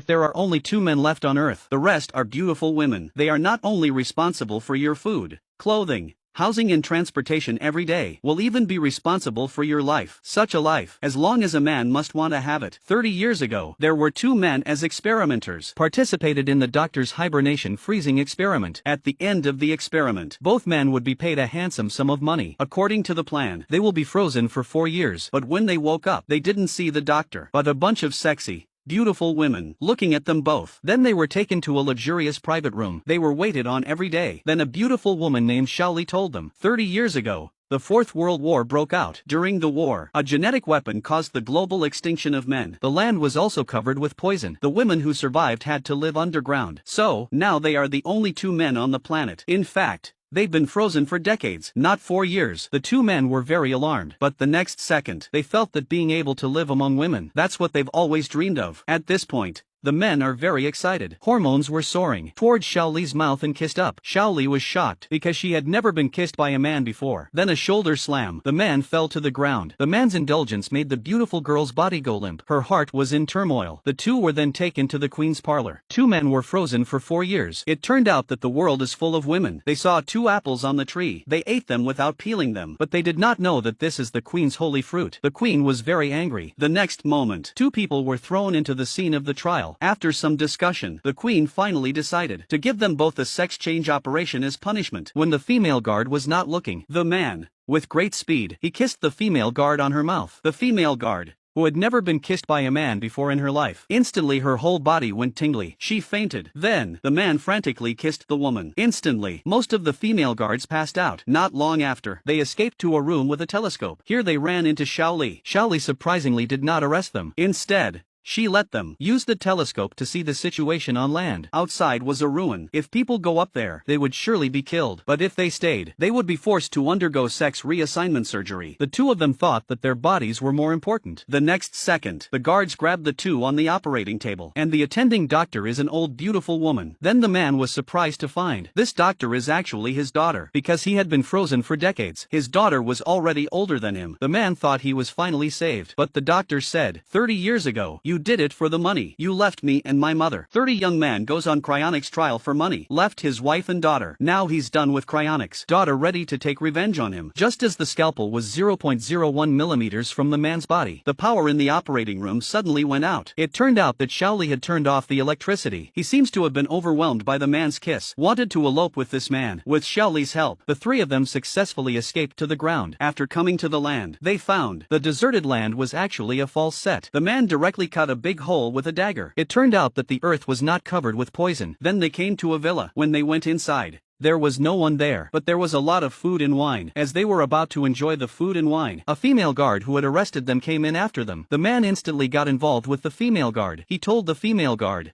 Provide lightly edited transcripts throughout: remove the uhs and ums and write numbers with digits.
there are only 2 men left on Earth. The rest are beautiful women. They are not only responsible for your food, clothing, housing and transportation every day, will even be responsible for your life. Such a life, as long as a man must want to have it. 30 years ago, there were 2 men as experimenters, participated in the doctor's hibernation freezing experiment. At the end of the experiment, both men would be paid a handsome sum of money. According to the plan, they will be frozen for 4 years. But when they woke up, they didn't see the doctor, but a bunch of sexy, beautiful women, looking at them both. Then they were taken to a luxurious private room. They were waited on every day. Then a beautiful woman named Xiaoli told them, 30 years ago, the Fourth World War broke out. During the war, a genetic weapon caused the global extinction of men. The land was also covered with poison. The women who survived had to live underground. So, now they are the only 2 men on the planet. In fact, they've been frozen for decades, not 4 years. The 2 men were very alarmed, but the next second, they felt that being able to live among women, that's what they've always dreamed of. At this point, the men are very excited. Hormones were soaring towards Xiaoli's mouth and kissed up. Xiaoli was shocked because she had never been kissed by a man before. Then a shoulder slam. The man fell to the ground. The man's indulgence made the beautiful girl's body go limp. Her heart was in turmoil. The 2 were then taken to the queen's parlor. 2 men were frozen for 4 years. It turned out that the world is full of women. They saw 2 apples on the tree. They ate them without peeling them, but they did not know that this is the queen's holy fruit. The queen was very angry. The next moment, 2 people were thrown into the scene of the trial. After some discussion, the queen finally decided to give them both a sex change operation as punishment. When the female guard was not looking, the man, with great speed, he kissed the female guard on her mouth. The female guard, who had never been kissed by a man before in her life, instantly her whole body went tingly. She fainted. Then, the man frantically kissed the woman. Instantly, most of the female guards passed out. Not long after, they escaped to a room with a telescope. Here they ran into Xiaoli. Xiaoli surprisingly did not arrest them. Instead, she let them use the telescope to see the situation on land. Outside was a ruin. If people go up there, they would surely be killed. But if they stayed, they would be forced to undergo sex reassignment surgery. The 2 of them thought that their bodies were more important. The next second, the guards grabbed the 2 on the operating table, and the attending doctor is an old beautiful woman. Then the man was surprised to find this doctor is actually his daughter, because he had been frozen for decades. His daughter was already older than him. The man thought he was finally saved, but the doctor said, 30 years ago, you did it for the money. You left me and my mother. 30 young man goes on cryonics trial for money. Left his wife and daughter. Now he's done with cryonics. Daughter ready to take revenge on him. Just as the scalpel was 0.01 millimeters from the man's body, the power in the operating room suddenly went out. It turned out that Xiaoli had turned off the electricity. He seems to have been overwhelmed by the man's kiss. Wanted to elope with this man. With Xiaoli's help, the 3 of them successfully escaped to the ground. After coming to the land, they found the deserted land was actually a false set. The man directly cut a big hole with a dagger. It turned out that the earth was not covered with poison. Then they came to a villa. When they went inside, there was no one there, but there was a lot of food and wine. As they were about to enjoy the food and wine, a female guard who had arrested them came in after them. The man instantly got involved with the female guard. He told the female guard.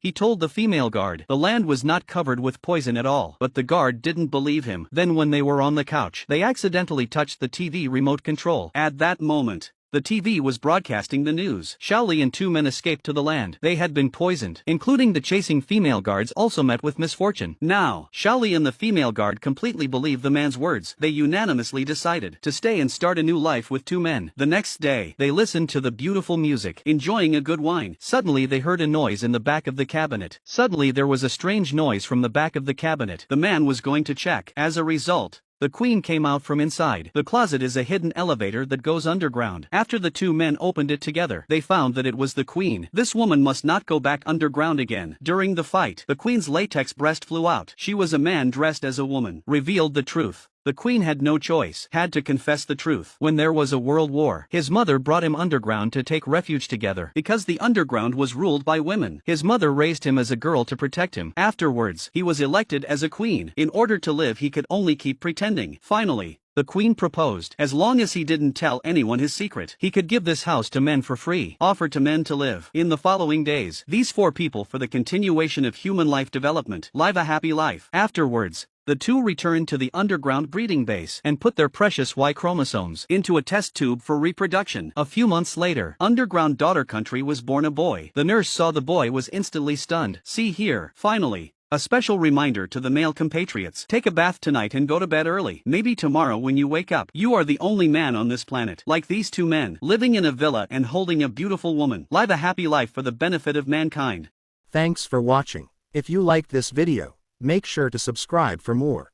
The land was not covered with poison at all, but the guard didn't believe him. Then when they were on the couch, they accidentally touched the TV remote control. At that moment, the TV was broadcasting the news. Xiaoli and 2 men escaped to the land. They had been poisoned, including the chasing female guards also met with misfortune. Now, Xiaoli and the female guard completely believed the man's words. They unanimously decided to stay and start a new life with 2 men. The next day, they listened to the beautiful music, enjoying a good wine. Suddenly they heard a noise in the back of the cabinet. Suddenly there was a strange noise from the back of the cabinet. The man was going to check. As a result, the queen came out from inside. The closet is a hidden elevator that goes underground. After the 2 men opened it together, they found that it was the queen. This woman must not go back underground again. During the fight, the queen's latex breast flew out. She was a man dressed as a woman. Revealed the truth. The queen had no choice, had to confess the truth. When there was a world war, his mother brought him underground to take refuge together. Because the underground was ruled by women, his mother raised him as a girl to protect him. Afterwards, he was elected as a queen. In order to live, he could only keep pretending. Finally, the queen proposed. As long as he didn't tell anyone his secret, he could give this house to men for free. Offered to men to live. In the following days, these 4 people for the continuation of human life development, live a happy life. Afterwards, the 2 returned to the underground breeding base and put their precious Y chromosomes into a test tube for reproduction. A few months later, underground daughter country was born a boy. The nurse saw the boy was instantly stunned. See here. Finally, a special reminder to the male compatriots. Take a bath tonight and go to bed early. Maybe tomorrow when you wake up, you are the only man on this planet. Like these 2 men, living in a villa and holding a beautiful woman. Live a happy life for the benefit of mankind. Thanks for watching. If you liked this video, make sure to subscribe for more.